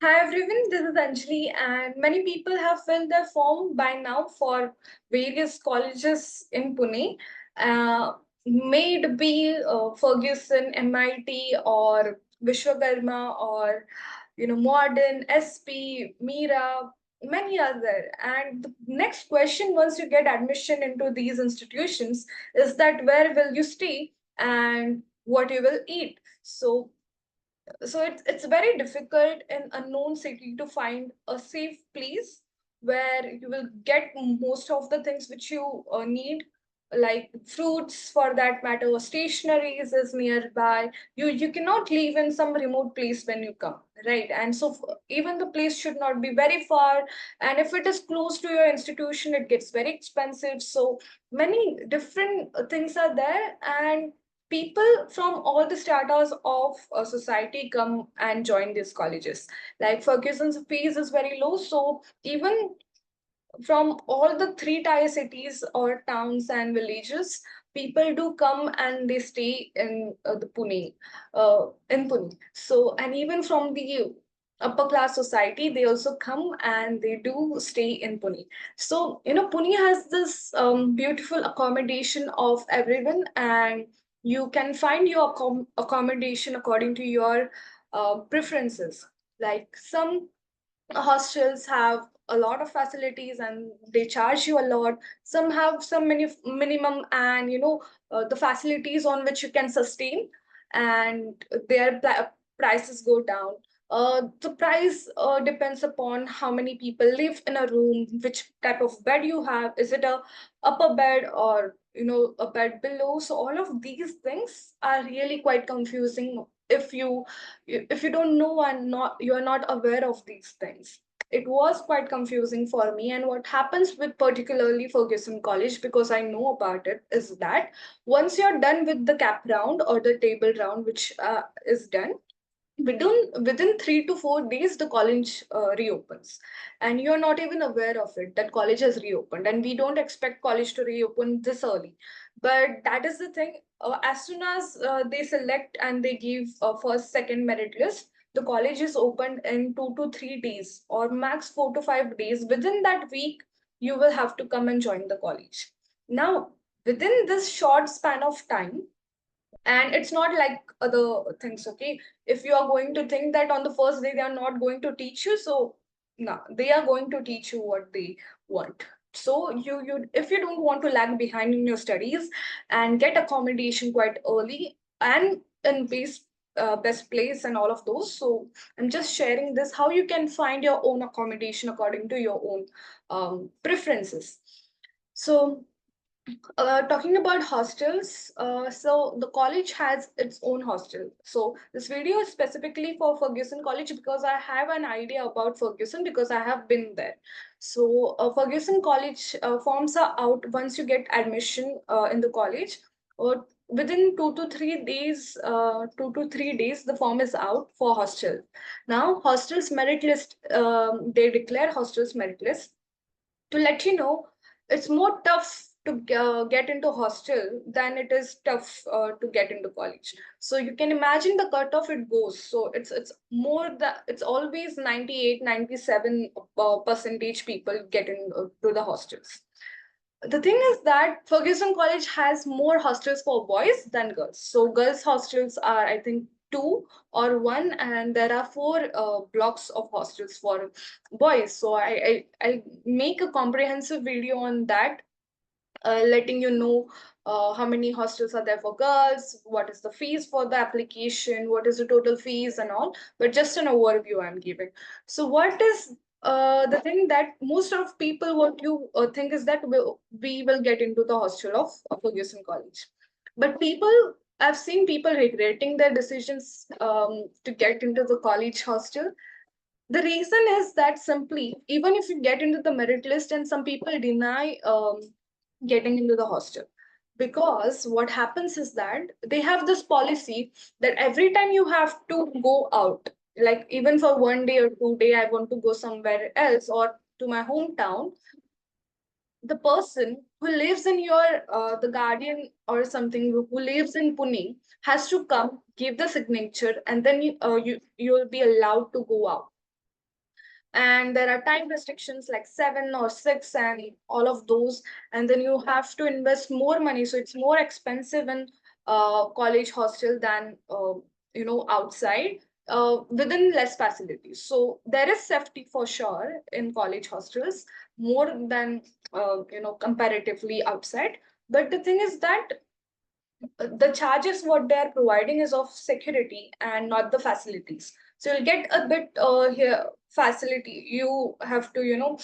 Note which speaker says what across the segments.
Speaker 1: Hi everyone, this is Anjali, and many people have filled their form by now for various colleges in Pune. May it be Fergusson, MIT, or Vishwakarma, or Modern, SP, Mira, many other. And the next question, once you get admission into these institutions, is that where will you stay and what you will eat? So it's very difficult in unknown city to find a safe place where you will get most of the things which you need, like fruits for that matter, or stationaries is nearby. You cannot live in some remote place when you come, right? And so even the place should not be very far, and if it is close to your institution it gets very expensive. So many different things are there, and people from all the stratas of society come and join these colleges. Like Ferguson's fees is very low, so even from all the three tier cities or towns and villages, people do come and they stay in the Pune, in Pune. So, and even from the upper class society, they also come and they do stay in Pune. So, Pune has this beautiful accommodation of everyone, and you can find your accommodation according to your preferences. Like some hostels have a lot of facilities and they charge you a lot. Some have some minimum, and the facilities on which you can sustain, and their prices go down. The price depends upon how many people live in a room, which type of bed you have. Is it a upper bed or a bed below? So all of these things are really quite confusing if you don't know and not you're not aware of these things. It was quite confusing for me. And what happens with particularly Ferguson College, because I know about it, is that once you're done with the cap round or the table round, which is done, within 3 to 4 days the college reopens, and you're not even aware of it that college has reopened. And we don't expect college to reopen this early, but that is the thing. As soon as they select and they give a first second merit list, the college is opened in 2 to 3 days or max 4 to 5 days. Within that week you will have to come and join the college. Now, within this short span of time, and it's not like other things, okay? If you are going to think that on the first day they are not going to teach you, so no, they are going to teach you what they want. So you if you don't want to lag behind in your studies and get accommodation quite early and in best place and all of those, so I'm just sharing this how you can find your own accommodation according to your own preferences. So talking about hostels, so the college has its own hostel. So this video is specifically for Ferguson College because I have an idea about Ferguson because I have been there. So Ferguson College forms are out once you get admission in the college, or within 2 to 3 days. 2 to 3 days, the form is out for hostel. Now, hostels merit list. They declare hostels merit list to let you know it's more tough to get into hostel than it is tough to get into college. So you can imagine the cutoff it goes. So it's more that it's always 98, 97 percentage people get into the hostels. The thing is that Ferguson College has more hostels for boys than girls. So girls hostels are, I think, two or one, and there are four blocks of hostels for boys. So I make a comprehensive video on that, letting you know how many hostels are there for girls, what is the fees for the application, what is the total fees and all. But just an overview I'm giving. So what is the thing that most of people what you think is that we will get into the hostel of Ferguson College. But I've seen people regretting their decisions to get into the college hostel. The reason is that simply, even if you get into the merit list, and some people deny getting into the hostel, because what happens is that they have this policy that every time you have to go out, like even for 1 day or 2 day, I want to go somewhere else or to my hometown, the person who lives in your the guardian or something who lives in Pune has to come give the signature, and then you'll be allowed to go out. and there are time restrictions like 7 or 6 and all of those, and then you have to invest more money, so it's more expensive in college hostel than outside within less facilities. So there is safety for sure in college hostels, more than comparatively outside. But the thing is that the charges what they are providing is of security and not the facilities. So you'll get a bit here facility, you have to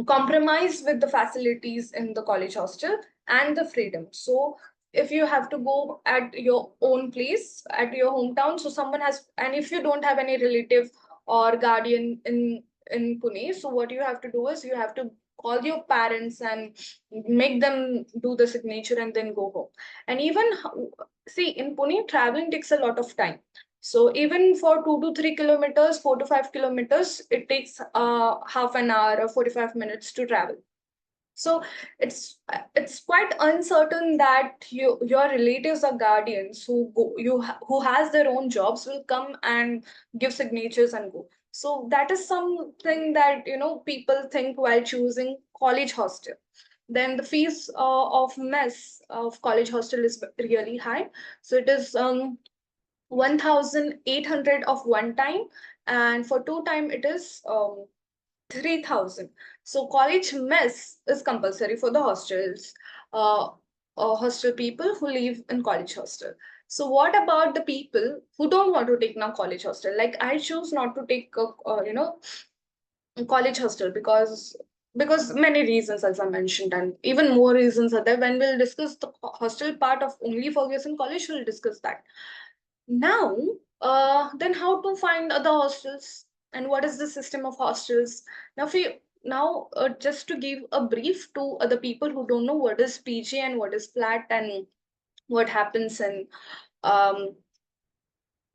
Speaker 1: compromise with the facilities in the college hostel and the freedom. So if you have to go at your own place, at your hometown, so someone has, and if you don't have any relative or guardian in Pune, so what you have to do is you have to call your parents and make them do the signature and then go home. And even see, in Pune traveling takes a lot of time, so even for 2 to 3 kilometers, 4 to 5 kilometers, it takes half an hour or 45 minutes to travel. So it's quite uncertain that your relatives or guardians who has their own jobs will come and give signatures and go. So that is something that people think while choosing college hostel. Then the fees of mess of college hostel is really high. So it is 1,800 of one time, and for two time it is 3,000. So college mess is compulsory for the hostels, uh, hostel people who live in college hostel. So what about the people who don't want to take now college hostel? Like I choose not to take college hostel because many reasons, as I mentioned, and even more reasons are there. When we'll discuss the hostel part of only Ferguson College, we'll discuss that. Now, then how to find other hostels and what is the system of hostels? Now, just to give a brief to other people who don't know what is PG and what is flat and what happens in um,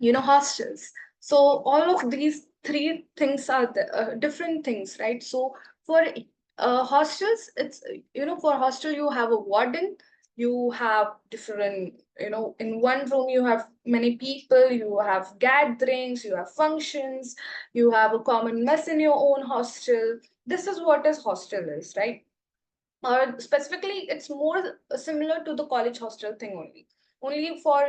Speaker 1: hostels. So all of these three things are different things, right? So for hostels, it's for hostel you have a warden, you have different, in one room you have many people, you have gatherings, you have functions, you have a common mess in your own hostel. This is what is hostel is, right? Or specifically it's more similar to the college hostel thing only for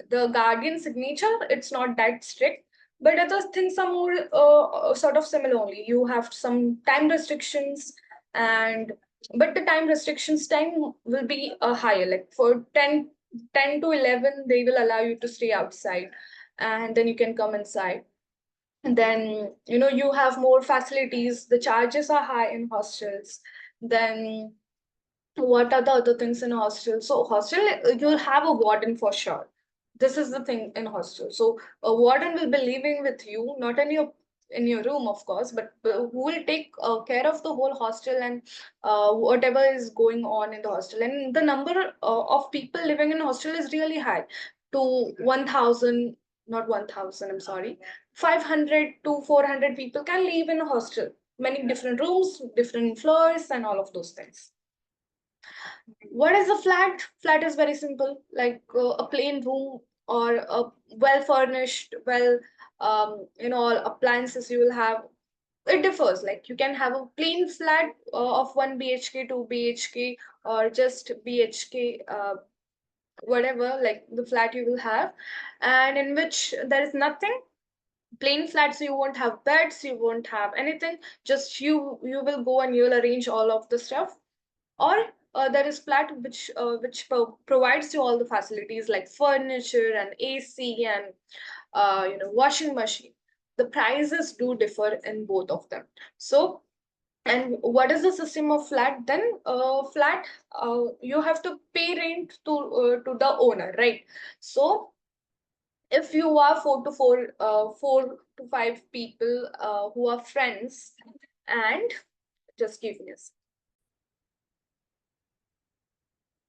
Speaker 1: the guardian signature, it's not that strict, but other things are more sort of similar only. You have some time restrictions, and but the time restrictions time will be higher, like for 10 to 11 they will allow you to stay outside, and then you can come inside. And then you have more facilities, the charges are high in hostels. Then what are the other things in hostel? So hostel, you'll have a warden for sure. This is the thing in hostel. So a warden will be living with you, not in your room, of course, but who will take care of the whole hostel and whatever is going on in the hostel. And the number of people living in hostel is really high, to 1,000, not 1,000. I'm sorry, 500 to 400 people can live in a hostel. Many different rooms, different floors, and all of those things. What is a flat? Flat is very simple, like a plain room or a well furnished, all appliances you will have. It differs. Like you can have a plain flat of 1 BHK, 2 BHK, or just BHK, whatever, like the flat you will have, and in which there is nothing. Plain flats, you won't have beds, you won't have anything. Just you will go and you'll arrange all of the stuff. Or there is flat which provides you all the facilities like furniture and AC and washing machine. The prices do differ in both of them. So, and what is the system of flat then? Flat, you have to pay rent to the owner, right? So if you are 4 to 5 people who are friends, and just give me a second.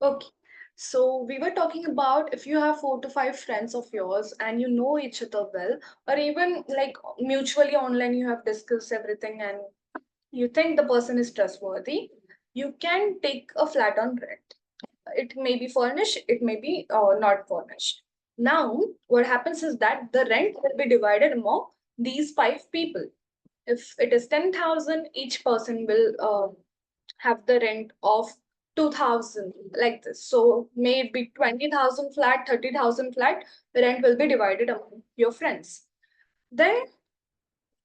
Speaker 1: Okay. So we were talking about if you have 4 to 5 friends of yours and you know each other well, or even like mutually online, you have discussed everything and you think the person is trustworthy, you can take a flat on rent. It may be furnished, it may be not furnished. Now, what happens is that the rent will be divided among these five people. If it is 10,000, each person will have the rent of 2,000, like this. So may it be 20,000 flat, 30,000 flat, the rent will be divided among your friends. Then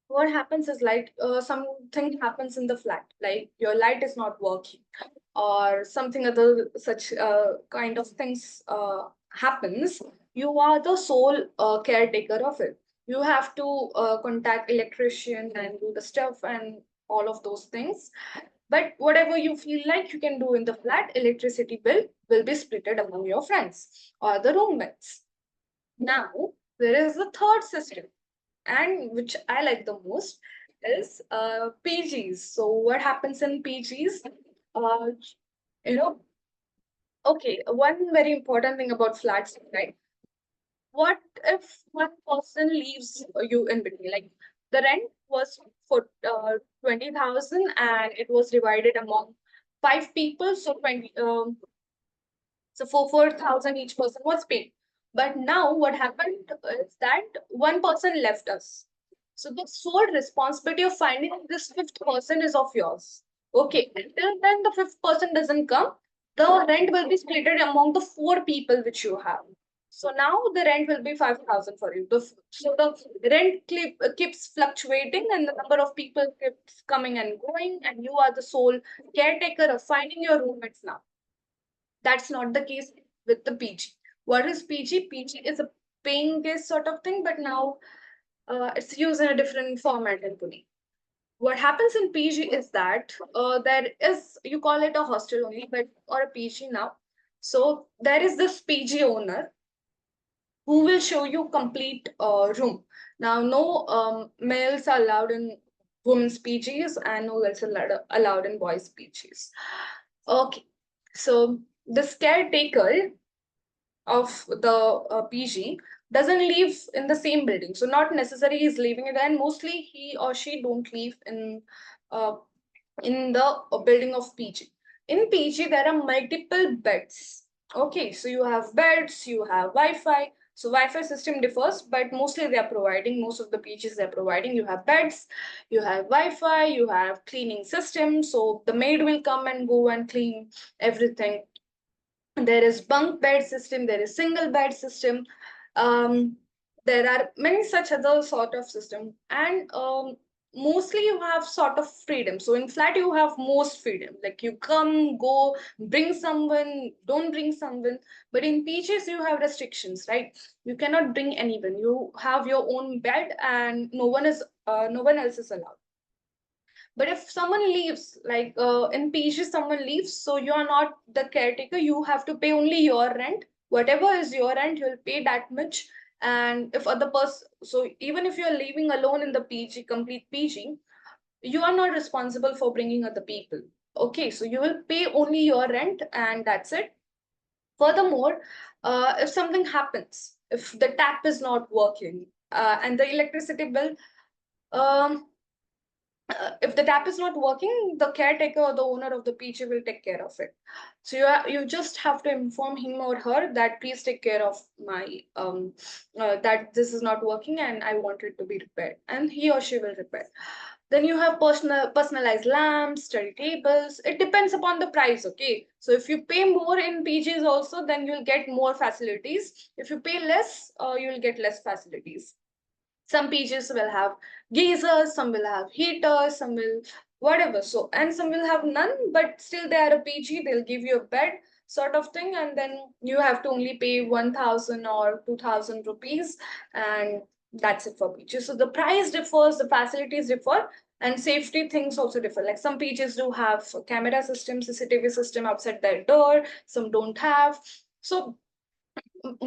Speaker 1: what happens is like something happens in the flat, like your light is not working or something other such kind of things happens. You are the sole caretaker of it. You have to contact electrician and do the stuff and all of those things. But whatever you feel like you can do in the flat, electricity bill will be splitted among your friends or the roommates. Now there is the third system, and which I like the most is PGs. So what happens in PGs? Uh, you know, okay, one very important thing about flats, right? What if one person leaves you in between? Like the rent was for 20,000 and it was divided among five people, so 20 so for 4,000 each person was paid. But now what happened is that one person left us. So the sole responsibility of finding this fifth person is of yours. Okay, until then the fifth person doesn't come, the rent will be split among the four people which you have. So now the rent will be 5,000 for you. So the keeps fluctuating and the number of people keeps coming and going, and you are the sole caretaker of finding your roommates now. That's not the case with the PG. What is PG? PG is a paying guest sort of thing, but now it's used in a different format in Pune. What happens in PG is that there is, you call it a hostel only, but or a PG now. So there is this PG owner who will show you complete room. Now, no males are allowed in women's PGs and no girls are allowed in boys' PGs. Okay, so this caretaker of the PG doesn't live in the same building. So not necessarily he's living it, and mostly he or she don't live uh, in the building of PG. In PG, there are multiple beds. Okay, so you have beds, you have Wi-Fi. So Wi-Fi system differs, but mostly they are providing, most of the PGs they're providing. You have beds, you have Wi-Fi, you have cleaning system. So the maid will come and go and clean everything. There is bunk bed system, there is single bed system. um, there are many such other sort of system, and mostly you have sort of freedom. So in flat you have most freedom, like you come, go, bring someone, don't bring someone. But in PGs you have restrictions, right? You cannot bring anyone, you have your own bed and no one else is allowed. But if someone leaves, like in PG, someone leaves, so you are not the caretaker. You have to pay only your rent. Whatever is your rent, you'll pay that much. And if other person, so even if you're living alone in the PG, complete PG, you are not responsible for bringing other people. Okay, so you will pay only your rent, and that's it. Furthermore, if something happens, if the tap is not working, and the electricity bill, um, if the tap is not working, the caretaker or the owner of the PG will take care of it. So you just have to inform him or her that please take care of my that this is not working and I want it to be repaired, and he or she will repair. Then you have personalized lamps, study tables. It depends upon the price. Okay, so if you pay more in PGs also, then you'll get more facilities. If you pay less, you'll get less facilities. Some PGs will have geysers, some will have heaters, some will whatever. So, and some will have none, but still they are a PG, they'll give you a bed sort of thing, and then you have to only pay 1,000 or 2,000 rupees, and that's it for PG. So the price differs, the facilities differ, and safety things also differ. Like some PGs do have camera system, CCTV system outside their door, some don't have. So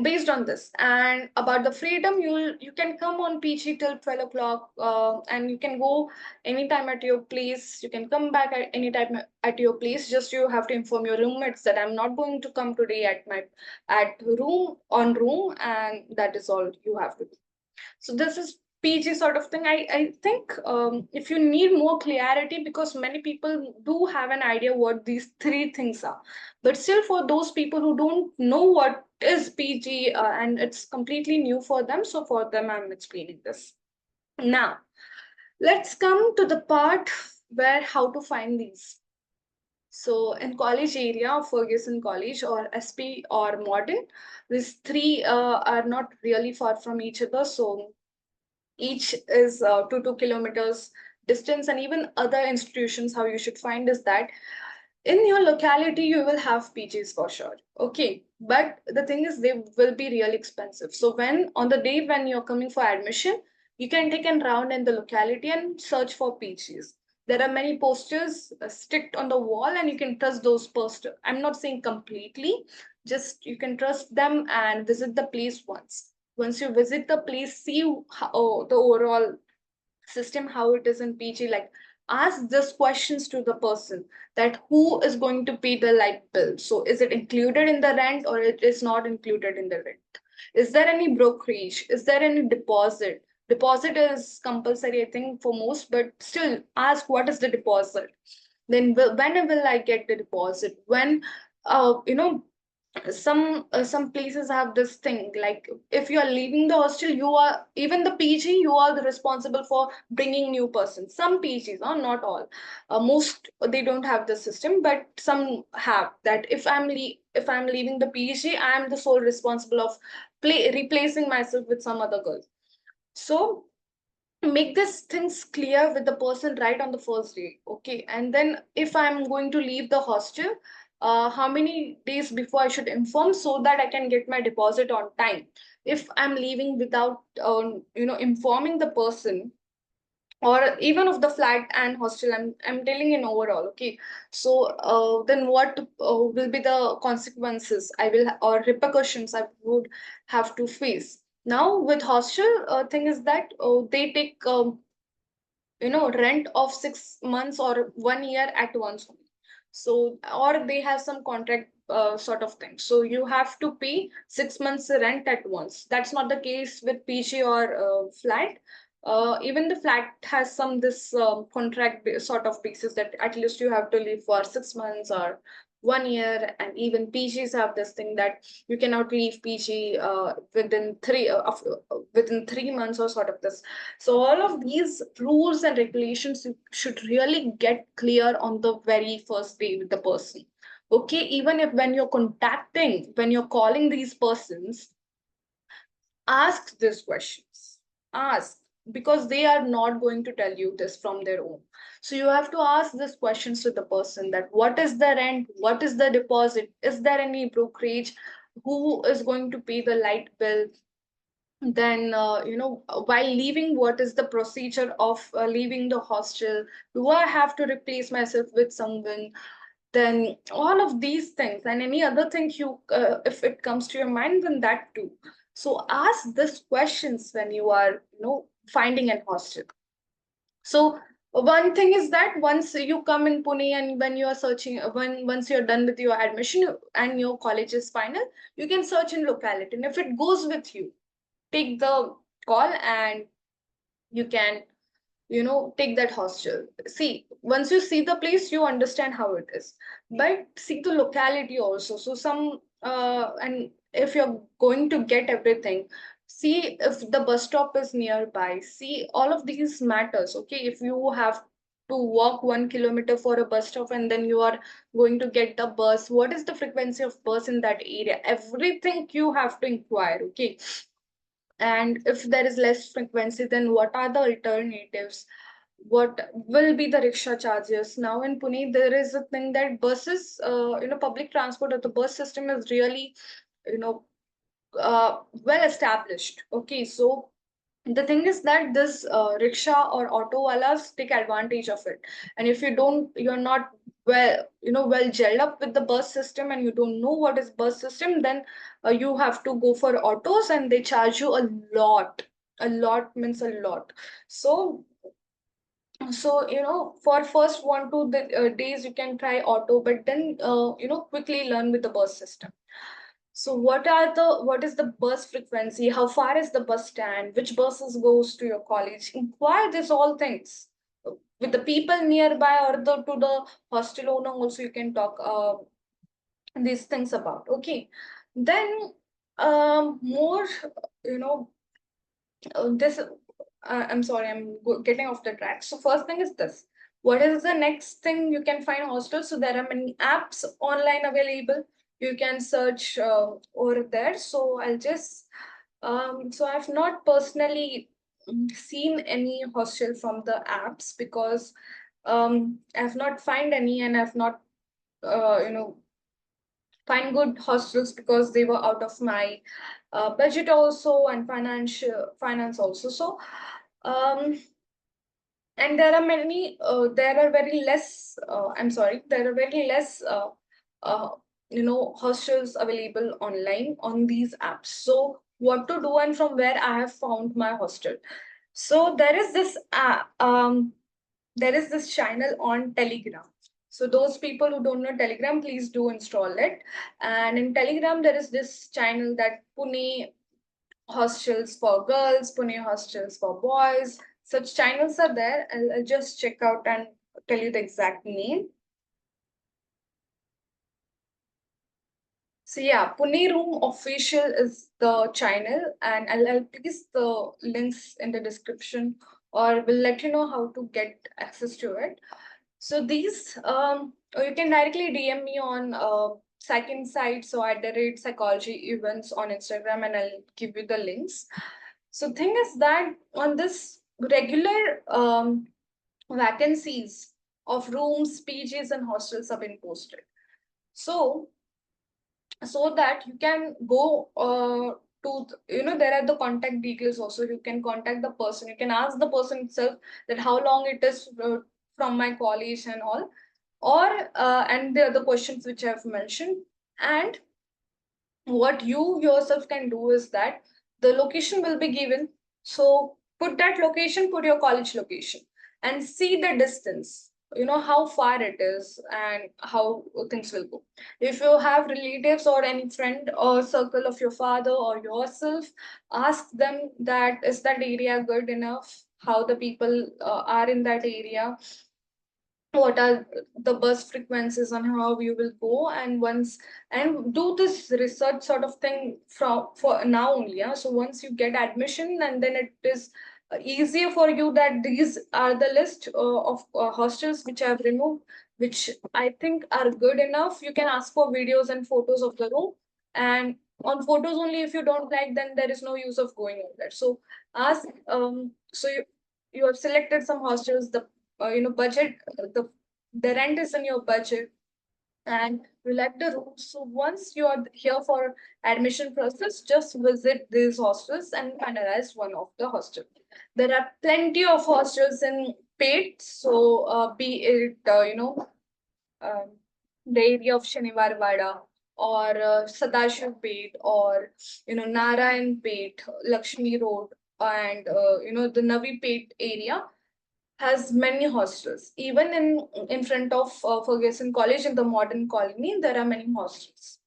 Speaker 1: based on this and about the freedom, you can come on PG till 12 o'clock, and you can go anytime at your place. You can come back at any time at your place. Just you have to inform your roommates that I'm not going to come today at my at room on room, and that is all you have to do. So this is PG sort of thing. I think if you need more clarity, because many people do have an idea what these three things are, but still for those people who don't know what is PG, and it's completely new for them, so for them I'm explaining this. Now, let's come to the part where how to find these. So in college area of Ferguson College or SP or Modern, these three are not really far from each other. So each is 2 kilometers distance, and even other institutions, how you should find is that in your locality you will have PGs for sure. Okay, but the thing is they will be really expensive. So when on the day when you're coming for admission, you can take a round in the locality and search for PGs. There are many posters sticked on the wall, and you can trust those posters. I'm not saying completely, just you can trust them and visit the place once. Once you visit the place, see how, the overall system how it is in PG. Like, ask this questions to the person that who is going to pay the light bill. So is it included in the rent or it is not included in the rent? Is there any brokerage? Is there any deposit? Deposit is compulsory, I think, for most, but still ask what is the deposit. Then when will I get the deposit? When you know some places have this thing like if you are leaving the hostel, you are even the PG, you are the responsible for bringing new persons. Some PGs are not all, most they don't have the system, but some have that. If I'm leaving the PG, I am the sole responsible of replacing myself with some other girl. So make these things clear with the person right on the first day. Okay, and then if I'm going to leave the hostel, how many days before I should inform so that I can get my deposit on time. If I'm leaving without informing the person, or even of the flat and hostel, I'm telling in overall. Okay, so then what will be the consequences I will or repercussions I would have to face. Now with hostel, thing is that they take rent of 6 months or 1 year at once only. So or they have some contract sort of thing, so you have to pay 6 months rent at once. That's not the case with PG or flat. Even the flat has some this contract sort of basis that at least you have to live for 6 months or 1 year. And even PGs have this thing that you cannot leave PG within 3 months or sort of this. So all of these rules and regulations you should really get clear on the very first day with the person. Okay, even if when you're calling these persons, ask these questions. Ask, because they are not going to tell you this from their own. So you have to ask these questions to the person that what is the rent, what is the deposit, is there any brokerage, who is going to pay the light bill. Then while leaving, what is the procedure of leaving the hostel? Do I have to replace myself with someone? Then all of these things and any other thing you if it comes to your mind, then that too. So ask these questions when you are finding an hostel. So one thing is that once you come in Pune and when you are searching, when once you're done with your admission and your college is final, you can search in locality, and if it goes with you, take the call and you can take that hostel. See, once you see the place, you understand how it is, but see the locality also. So some and if you're going to get everything, see if the bus stop is nearby. See, all of these matters. Okay, if you have to walk 1 kilometer for a bus stop and then you are going to get the bus, what is the frequency of bus in that area? Everything you have to inquire. Okay, and if there is less frequency, then what are the alternatives? What will be the rickshaw charges? Now in Pune, there is a thing that buses, public transport or the bus system is really, you know, well established. Okay, so the thing is that this rickshaw or auto walas take advantage of it. And if you're not well gelled up with the bus system and you don't know what is bus system, then you have to go for autos and they charge you a lot. A lot means a lot. So for first 1 2 days you can try auto, but then quickly learn with the bus system. So what is the bus frequency? How far is the bus stand? Which buses goes to your college? Inquire these all things with the people nearby, or to the hostel owner also you can talk these things about. Okay, then more, this. I'm sorry, getting off the track. So first thing is this. What is the next thing you can find hostels? So there are many apps online available. You can search over there. So I'll just so I've not personally seen any hostel from the apps because I've not find any, and I've not you know find good hostels because they were out of my budget also, and financial finance also. So um and there are many there are very less I'm sorry, there are very less uh, hostels available online on these apps. So what to do and from where I have found my hostel? So there is this channel on Telegram. So those people who don't know Telegram, please do install it. And in Telegram there is this channel that Pune hostels for girls, Pune hostels for boys. Such channels are there. I'll just check out and tell you the exact name. So yeah, Pune Room Official is the channel, and I'll place the links in the description, or will let you know how to get access to it. So these, or you can directly DM me on Psych Insights or @psychology events on Instagram, and I'll give you the links. So thing is that on this regular vacancies of rooms, PGs, and hostels have been posted. So so that you can go there are the contact details also. You can contact the person. You can ask the person itself that how long it is from my college and all, or and the other questions which I've mentioned. And what you yourself can do is that the location will be given. So put that location, put your college location, and see the distance, how far it is and how things will go. If you have relatives or any friend or circle of your father or yourself, ask them that is that area good enough, how the people are in that area, what are the bus frequencies and how you will go. And once, and do this research sort of thing from for now only, yeah? So once you get admission, and then it is easier for you that these are the list of hostels which I have removed, which I think are good enough. You can ask for videos and photos of the room, and on photos only. If you don't like, then there is no use of going over there. So ask you have selected some hostels, the budget, the rent is in your budget, and you like the room. So once you are here for admission process, just visit these hostels and finalize one of the hostel. There are plenty of hostels in paid. So be it um, the area of Shaniwarwada, or Sadashiv Pet, or Narayan Pet, Lakshmi Road, and the Navi Pet area has many hostels. Even in front of Fergusson College in the modern colony, there are many hostels.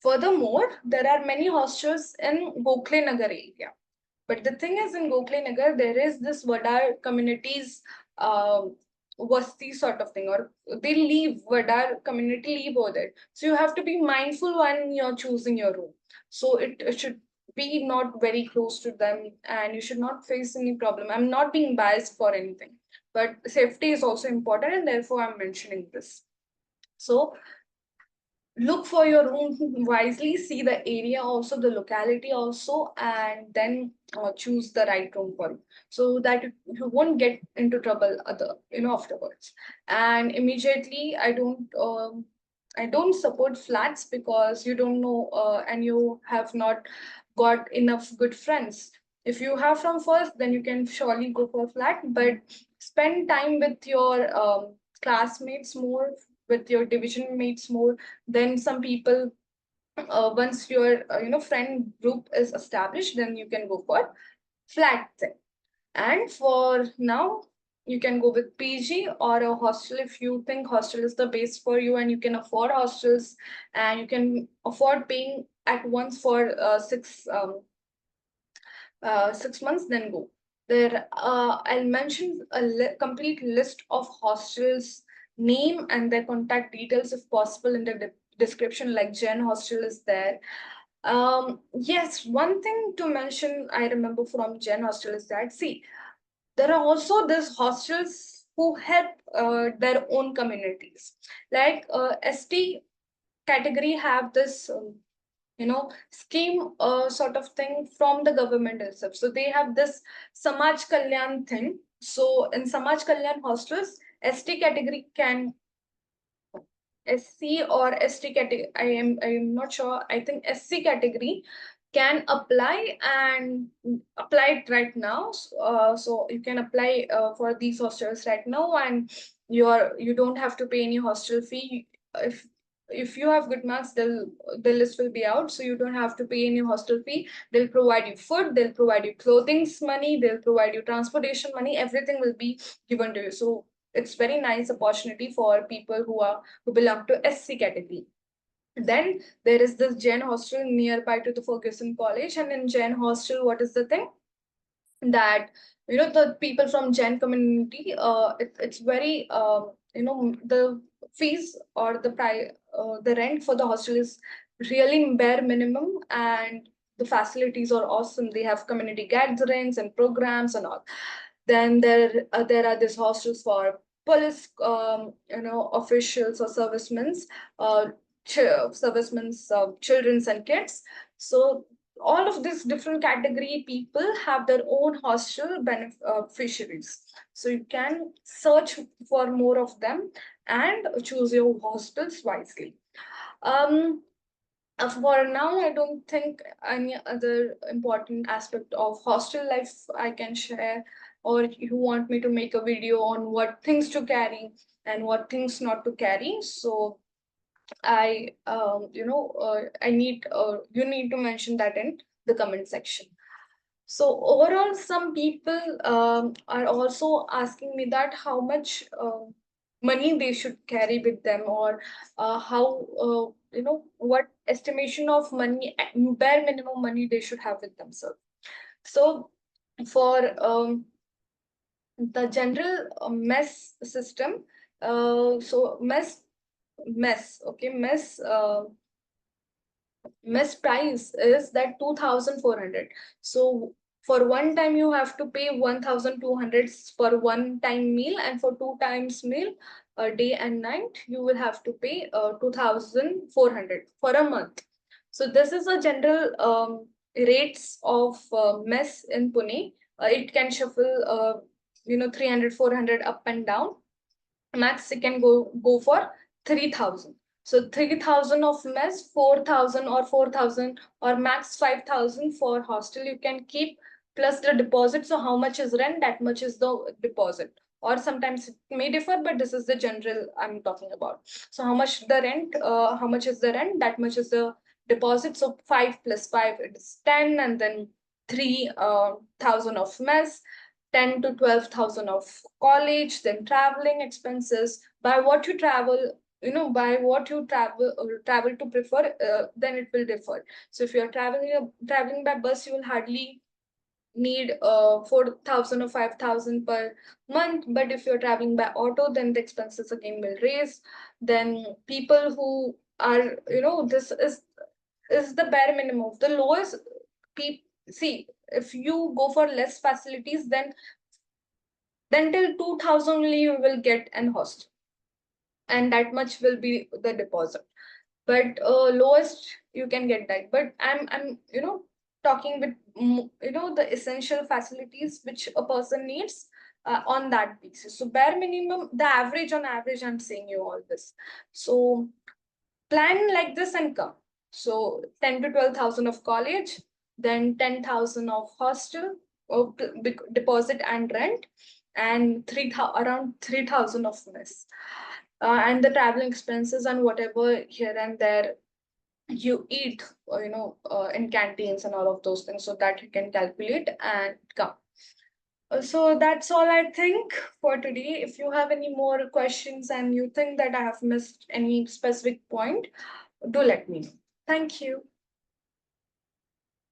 Speaker 1: Furthermore, there are many hostels in Gokhale Nagar area. But the thing is, in Gokhale Nagar, there is this Vadar communities uh, Vasti sort of thing, or they leave Vadar community leave over there. So you have to be mindful when you're choosing your room. So it should be not very close to them, and you should not face any problem. I'm not being biased for anything, but safety is also important, and therefore I'm mentioning this. So look for your room wisely, see the area also, the locality also, and then choose the right room for you, so that you won't get into trouble afterwards. And immediately, I don't support flats because you don't know, and you have not got enough good friends. If you have from first, then you can surely go for flat, but spend time with your classmates more, with your division mates more. Then some people, once your friend group is established, then you can go for flat thing. And for now, you can go with PG or a hostel if you think hostel is the base for you, and you can afford hostels, and you can afford paying at once for 6 months, then go. There, I'll mention a complete list of hostels, name and their contact details if possible in the description. Like Gen Hostel is there, Yes, one thing to mention I remember from Gen Hostel is that, see, there are also these hostels who help their own communities. Like ST category have this scheme sort of thing from the government itself. So they have this Samaj Kalyan thing. So in Samaj Kalyan hostels, ST category can SC or ST category. I am not sure. I think SC category can apply and apply it right now. So you can apply for these hostels right now, and you don't have to pay any hostel fee. If you have good marks, the list will be out, so you don't have to pay any hostel fee. They'll provide you food, they'll provide you clothing's money, they'll provide you transportation money. Everything will be given to you. So it's very nice opportunity for people who belong to SC category. Then there is this Jain hostel nearby to the Fergusson College, and in Jain hostel, what is the thing that the people from Jain community, it's very the fees or the rent for the hostel is really bare minimum, and the facilities are awesome. They have community gatherings and programs and all. Then there are these hostels for police, officials or servicemen, uh, servicemen's childrens and kids. So all of these different category people have their own hostel beneficiaries. So you can search for more of them and choose your hostels wisely. Um, for now, I don't think any other important aspect of hostel life I can share, or you want me to make a video on what things to carry and what things not to carry. So you need to mention that in the comment section. So overall, some people are also asking me that how much money they should carry with them, or how what estimation of money, bare minimum money they should have with themselves. So for the general mess system, so mess price is that 2,400. So for one time you have to pay 1,200 for one time meal, and for two times meal, day and night, you will have to pay 2,400 for a month. So this is a general rates of mess in Pune. It can shuffle 300 400 up and down. Max it can go for 3,000. So 3,000 of mess, 4,000 or 4,000 or max 5,000 for hostel you can keep, plus the deposit. So how much is rent, that much is the deposit. Or sometimes it may differ, but this is the general I'm talking about. So how much is the rent, that much is the deposit. So 5 plus 5 it is 10, and then 3,000 of mess, 10 to 12,000 of college, then traveling expenses. By what you travel, by what you travel to prefer, then it will differ. So if you're traveling by bus, you will hardly need 4,000 or 5,000 per month. But if you're traveling by auto, then the expenses again will raise. Then people who are, this is the bare minimum. The lowest people, see, if you go for less facilities, then till 2,000 only you will get an hostel, and that much will be the deposit. But lowest you can get that. But I'm talking with the essential facilities which a person needs on that basis. So bare minimum, the average, on average, I'm saying you all this. So plan like this and come. So 10 to 12,000 of college, then 10,000 of hostel or deposit and rent, and around 3,000 of mess. And the traveling expenses and whatever here and there you eat, in canteens and all of those things, so that you can calculate and come. So that's all I think for today. If you have any more questions and you think that I have missed any specific point, do let me know. Thank you.